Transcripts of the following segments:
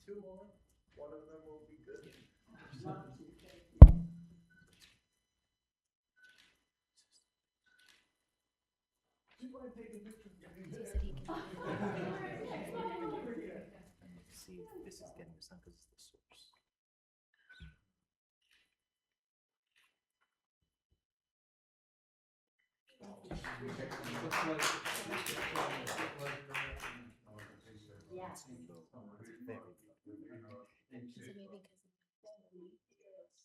two more, one of them will be good. See if this is getting this because it's the source.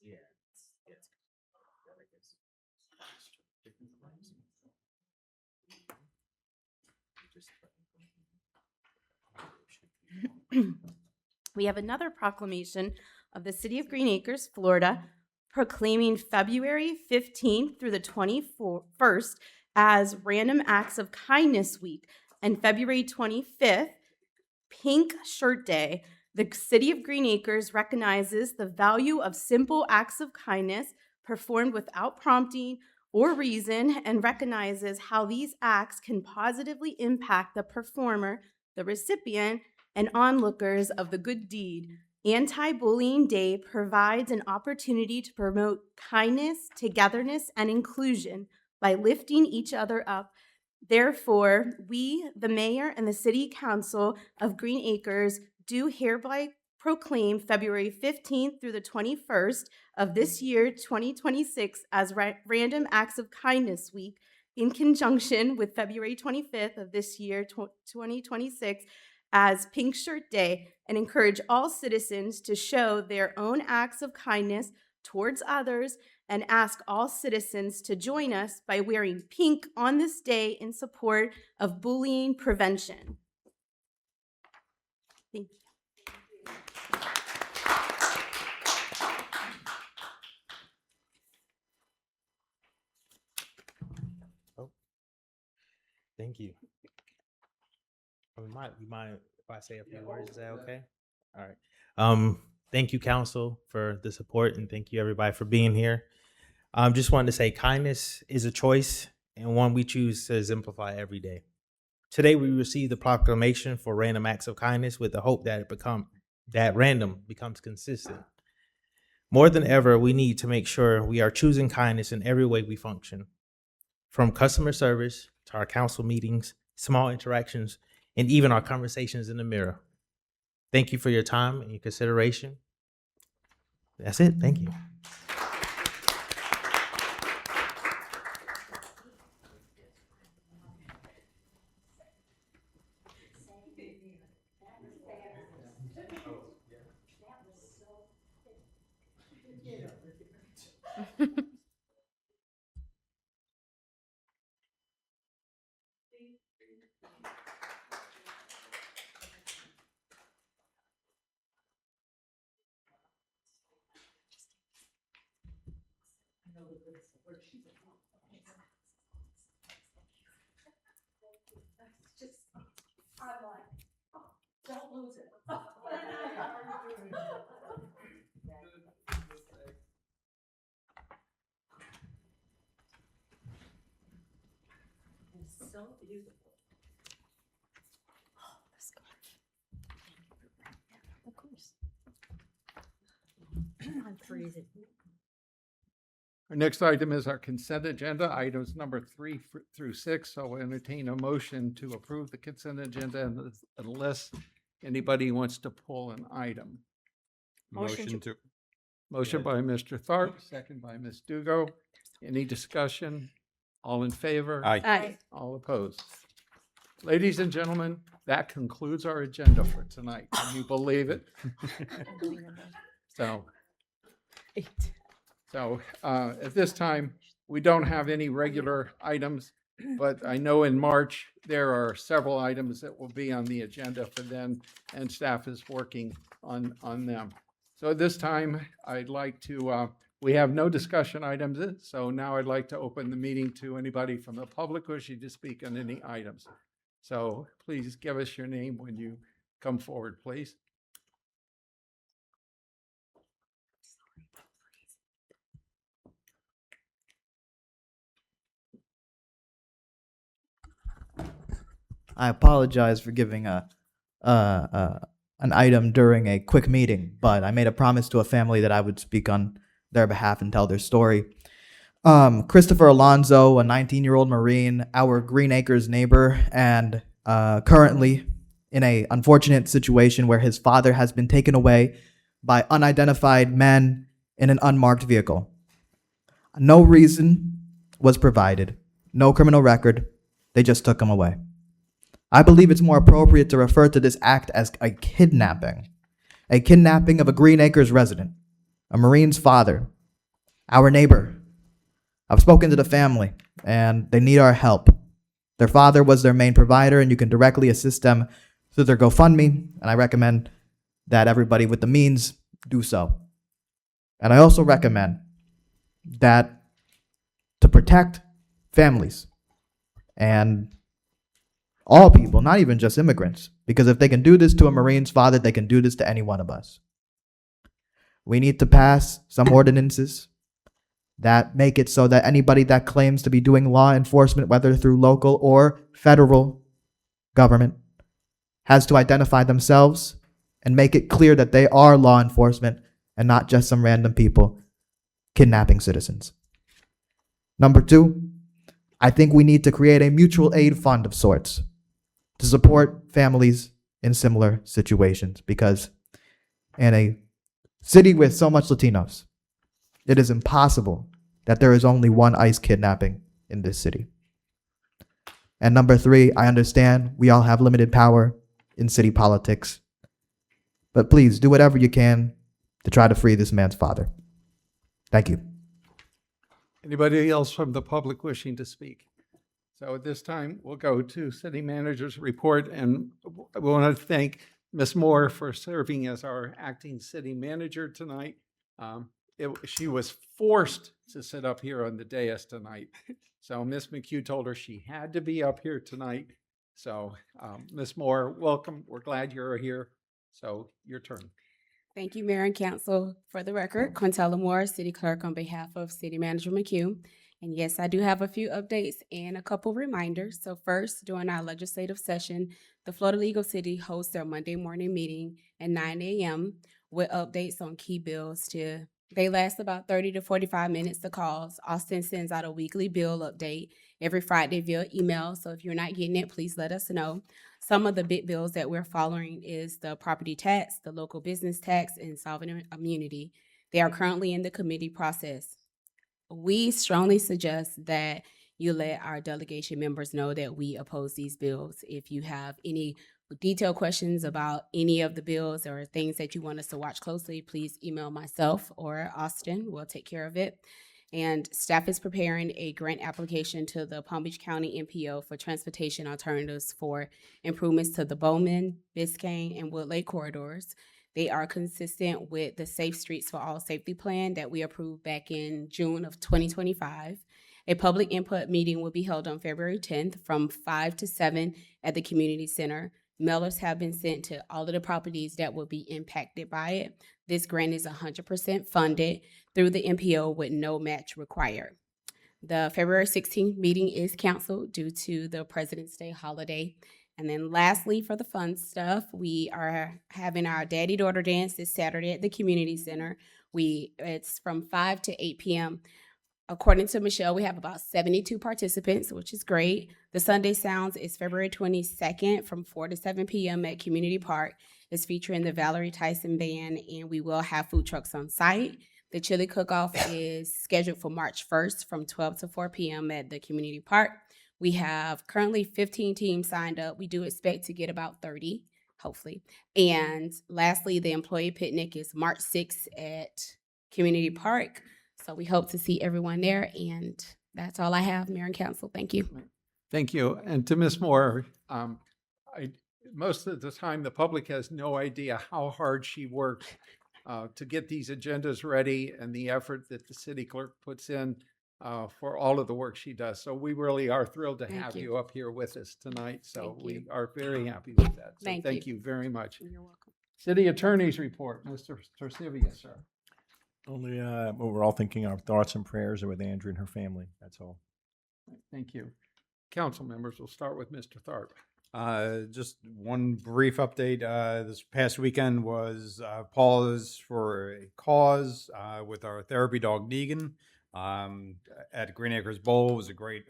Yeah. We have another proclamation of the City of Green Acres, Florida, proclaiming February 15th through the 21st as Random Acts of Kindness Week and February 25th, Pink Shirt Day. The City of Green Acres recognizes the value of simple acts of kindness performed without prompting or reason and recognizes how these acts can positively impact the performer, the recipient, and onlookers of the good deed. Anti-Bullying Day provides an opportunity to promote kindness, togetherness, and inclusion by lifting each other up. Therefore, we, the mayor and the city council of Green Acres, do hereby proclaim February 15th through the 21st of this year, 2026, as Random Acts of Kindness Week, in conjunction with February 25th of this year, 2026, as Pink Shirt Day, and encourage all citizens to show their own acts of kindness towards others and ask all citizens to join us by wearing pink on this day in support of bullying prevention. Thank you. Thank you. You mind if I say a few words? Is that okay? All right. Thank you, council, for the support, and thank you, everybody, for being here. Just wanted to say kindness is a choice and one we choose to exemplify every day. Today, we received the proclamation for Random Acts of Kindness with the hope that random becomes consistent. More than ever, we need to make sure we are choosing kindness in every way we function, from customer service to our council meetings, small interactions, and even our conversations in the mirror. Thank you for your time and your consideration. That's it. Thank you. Don't lose it. It's so beautiful. Oh, the scarf. Of course. I'm freezing. Our next item is our consent agenda, items number 3 through 6. So I'll entertain a motion to approve the consent agenda unless anybody wants to pull an item. Motion to- Motion by Mr. Tharp, second by Ms. Dugo. Any discussion? All in favor? Aye. All opposed? Ladies and gentlemen, that concludes our agenda for tonight. Can you believe it? So at this time, we don't have any regular items, but I know in March, there are several items that will be on the agenda for then, and staff is working on them. So at this time, I'd like to, we have no discussion items, so now I'd like to open the meeting to anybody from the public wishing to speak on any items. So please give us your name when you come forward, please. I apologize for giving a an item during a quick meeting, but I made a promise to a family that I would speak on their behalf and tell their story. Christopher Alonso, a 19-year-old Marine, our Green Acres neighbor, and currently in a unfortunate situation where his father has been taken away by unidentified men in an unmarked vehicle. No reason was provided, no criminal record. They just took him away. I believe it's more appropriate to refer to this act as a kidnapping of a Green Acres resident, a Marine's father, our neighbor. I've spoken to the family, and they need our help. Their father was their main provider, and you can directly assist them through their GoFundMe, and I recommend that everybody with the means do so. And I also recommend that to protect families and all people, not even just immigrants, because if they can do this to a Marine's father, they can do this to any one of us. We need to pass some ordinances that make it so that anybody that claims to be doing law enforcement, whether through local or federal government, has to identify themselves and make it clear that they are law enforcement and not just some random people kidnapping citizens. Number two, I think we need to create a mutual aid fund of sorts to support families in similar situations, because in a city with so much Latinos, it is impossible that there is only one ICE kidnapping in this city. And number three, I understand we all have limited power in city politics, but please do whatever you can to try to free this man's father. Thank you. Anybody else from the public wishing to speak? So at this time, we'll go to City Manager's report, and we want to thank Ms. Moore for serving as our acting city manager tonight. She was forced to sit up here on the dais tonight. So Ms. McHugh told her she had to be up here tonight. So Ms. Moore, welcome. We're glad you're here. So your turn. Thank you, Mayor and Council. For the record, Quintella Moore, City Clerk on behalf of City Manager McHugh. And yes, I do have a few updates and a couple reminders. So first, during our legislative session, the Florida League of City hosts their Monday morning meeting at 9 a.m. with updates on key bills. They last about 30 to 45 minutes to calls. Austin sends out a weekly bill update every Friday via email. So if you're not getting it, please let us know. Some of the big bills that we're following is the property tax, the local business tax, and sovereign immunity. They are currently in the committee process. We strongly suggest that you let our delegation members know that we oppose these bills. If you have any detailed questions about any of the bills or things that you want us to watch closely, please email myself or Austin. We'll take care of it. And staff is preparing a grant application to the Palm Beach County MPO for transportation alternatives for improvements to the Bowman, Biscayne, and Wood Lake corridors. They are consistent with the Safe Streets for All Safety Plan that we approved back in June of 2025. A public input meeting will be held on February 10th from 5 to 7 at the community center. Mailers have been sent to all of the properties that will be impacted by it. This grant is 100% funded through the MPO with no match required. The February 16th meeting is canceled due to the President's Day holiday. And then lastly, for the fun stuff, we are having our daddy-daughter dance this Saturday at the community center. It's from 5 to 8 p.m. According to Michelle, we have about 72 participants, which is great. The Sunday Sounds is February 22nd from 4 to 7 p.m. at Community Park. It's featuring the Valerie Tyson Band, and we will have food trucks on site. The chili cook-off is scheduled for March 1st from 12 to 4 p.m. at the Community Park. We have currently 15 teams signed up. We do expect to get about 30, hopefully. And lastly, the employee picnic is March 6th at Community Park. So we hope to see everyone there. And that's all I have, Mayor and Council. Thank you. Thank you. And to Ms. Moore, most of the time, the public has no idea how hard she works to get these agendas ready and the effort that the city clerk puts in for all of the work she does. So we really are thrilled to Thank have you. you up here with us tonight. So Thank we you. are very happy with that. So Thank thank you. you very much. You're welcome. City Attorney's report, Mr. Torsivi, sir. Only, we're all thinking our thoughts and prayers are with Andrew and her family. That's all. Thank you. Council members, we'll start with Mr. Tharp. Just one brief update. This past weekend was Pause for a Cause with our therapy dog Negan at Green Acres Bowl. It was a great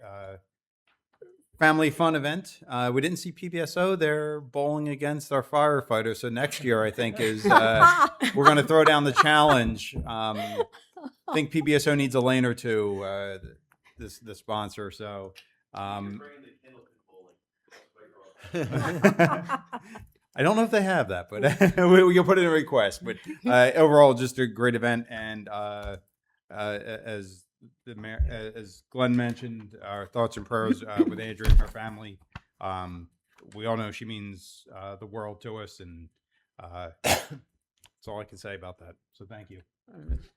family fun event. We didn't see PBSO. They're bowling against our firefighters. So next year, I think, is we're going to throw down the challenge. I think PBSO needs a lane or two, the sponsor. So. I don't know if they have that, but we can put in a request. But overall, just a great event, and as the mayor, as Glenn mentioned, our thoughts and prayers with Andrea and her family. We all know she means the world to us, and that's all I can say about that. So thank you.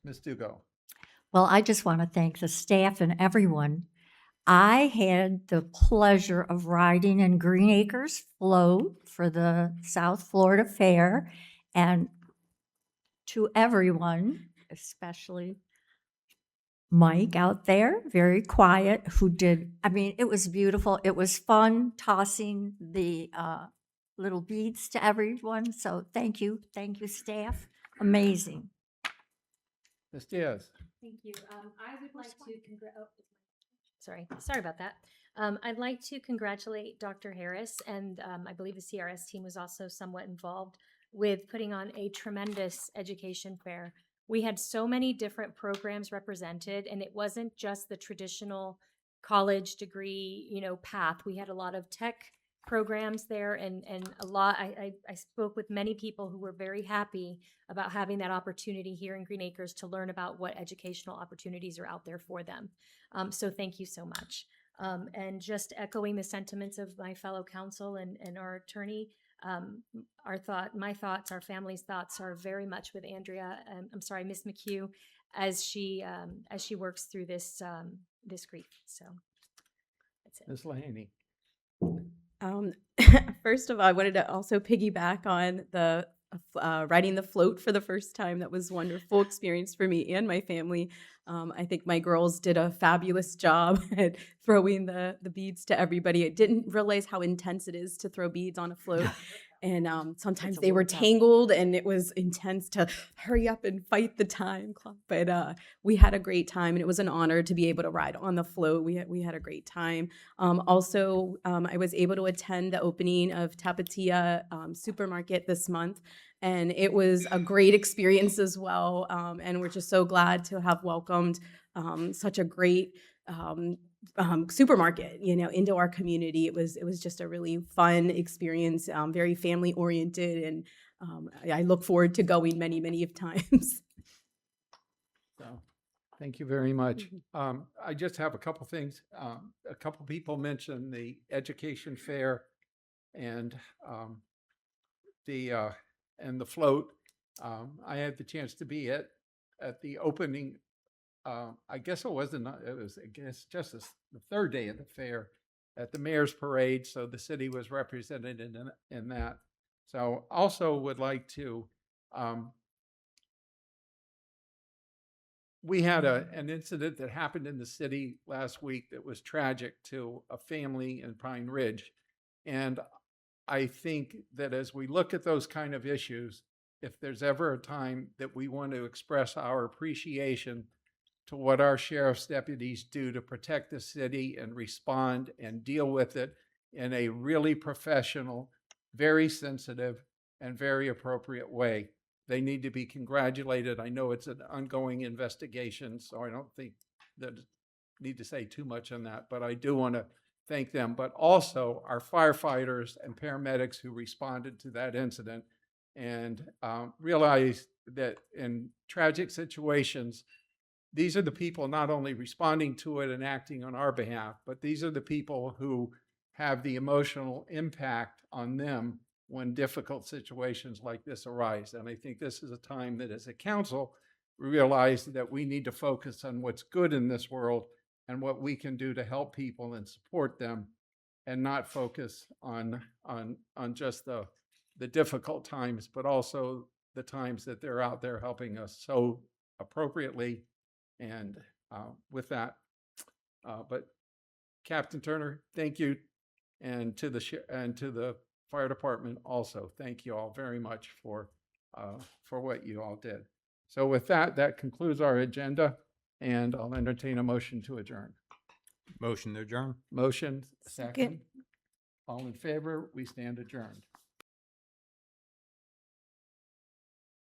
Ms. Dugo. Well, I just want to thank the staff and everyone. I had the pleasure of riding in Green Acres float for the South Florida Fair, and to everyone, especially Mike out there, very quiet, who did, I mean, it was beautiful. It was fun tossing the little beads to everyone. So thank you, staff. Amazing. Ms. Diaz. Thank you. I would like to sorry about that. I'd like to congratulate Dr. Harris, and I believe the CRS team was also somewhat involved with putting on a tremendous education fair. We had so many different programs represented, and it wasn't just the traditional college degree, path. We had a lot of tech programs there, and a lot. I spoke with many people who were very happy about having that opportunity here in Green Acres to learn about what educational opportunities are out there for them. So thank you so much. And just echoing the sentiments of my fellow counsel and our attorney, my thoughts, our family's thoughts are very much with Andrea. Miss McHugh, as she works through this grief. So that's it. Ms. Lahaney. First of all, I wanted to also piggyback on the riding the float for the first time. That was a wonderful experience for me and my family. I think my girls did a fabulous job at throwing the beads to everybody. I didn't realize how intense it is to throw beads on a float. And sometimes they were tangled, and it was intense to hurry up and fight the time clock. But we had a great time, and it was an honor to be able to ride on the float. We had a great time. Also, I was able to attend the opening of Tapatia Supermarket this month, and it was a great experience as well. And we're just so glad to have welcomed such a great supermarket, into our community. It was just a really fun experience, very family oriented, and I look forward to going many, many times. So, thank you very much. I just have a couple things. A couple people mentioned the education fair and the float. I had the chance to be at the opening. I guess it was just the third day of the fair at the Mayor's Parade. So the city was represented in that. So also would like to, we had an incident that happened in the city last week that was tragic to a family in Pine Ridge. And I think that as we look at those kind of issues, if there's ever a time that we want to express our appreciation to what our sheriff's deputies do to protect the city and respond and deal with it in a really professional, very sensitive, and very appropriate way, they need to be congratulated. I know it's an ongoing investigation, so I don't think that I need to say too much on that, but I do want to thank them, but also our firefighters and paramedics who responded to that incident, and realize that in tragic situations, these are the people not only responding to it and acting on our behalf, but these are the people who have the emotional impact on them when difficult situations like this arise. And I think this is a time that as a council, we realize that we need to focus on what's good in this world and what we can do to help people and support them, and not focus on just the difficult times, but also the times that they're out there helping us so appropriately. And with that, but Captain Turner, thank you. And to the fire department also. Thank you all very much for what you all did. So with that, that concludes our agenda, and I'll entertain a motion to adjourn. Motion to adjourn. Motion, second. All in favor, we stand adjourned.